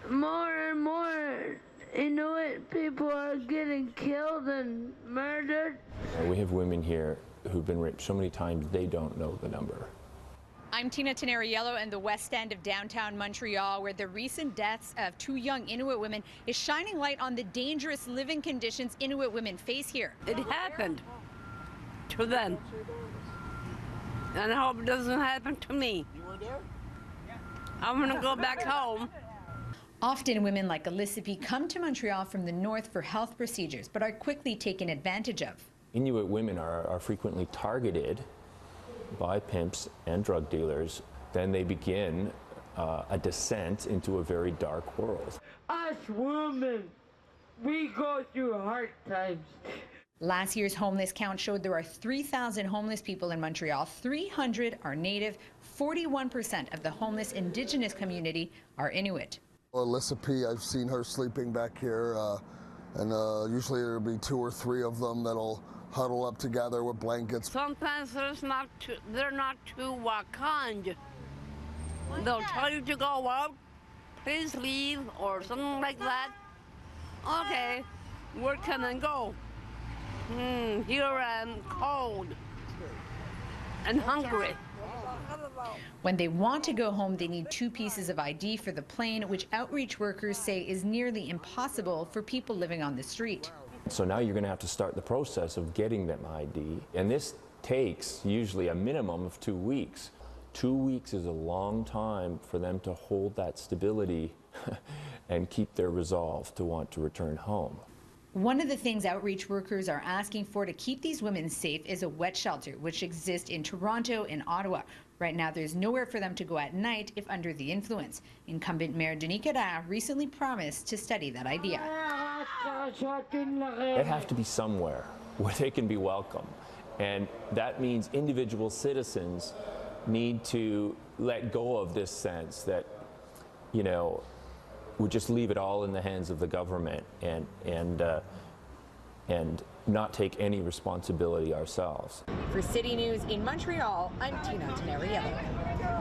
more and more Inuit people are getting killed and murdered. We have women here who've been raped so many times they don't know the number. I'm Tenneriello in the west end of downtown Montreal, where the recent deaths of 2 young Inuit women is shining light on the dangerous living conditions Inuit women face here. It happened to them, and I hope it doesn't happen to me. You were there? I'm gonna go back home. Often women like Elizabeth come to Montreal from the north for health procedures, but are quickly taken advantage of. Inuit women are frequently targeted by pimps and drug dealers. Then they begin a descent into a very dark world. Us women, we go through hard times. Last year's homeless count showed there are 3,000 homeless people in Montreal. 300 are Native. 41% of the homeless Indigenous community are Inuit. Elizabeth, I've seen her sleeping back here, and usually there'll be 2 or 3 of them that'll huddle up together with blankets. Sometimes they're not too kind. They'll tell you to go out, please leave, or something like that. Okay, we're gonna go. Here I'm cold and hungry. When they want to go home, they need 2 pieces of ID for the plane, which outreach workers say is nearly impossible for people living on the street. So now you're going to have to start the process of getting them ID, and this takes usually a minimum of 2 weeks. 2 weeks is a long time for them to hold that stability and keep their resolve to want to return home. One of the things outreach workers are asking for to keep these women safe is a wet shelter, which exists in Toronto and Ottawa. Right now, there's nowhere for them to go at night if under the influence. Incumbent Mayor Denis Cadar recently promised to study that idea. They have to be somewhere where they can be welcome. And that means individual citizens need to let go of this sense that, you know, we just leave it all in the hands of the government and not take any responsibility ourselves. For City News in Montreal, I'm Tenneriello.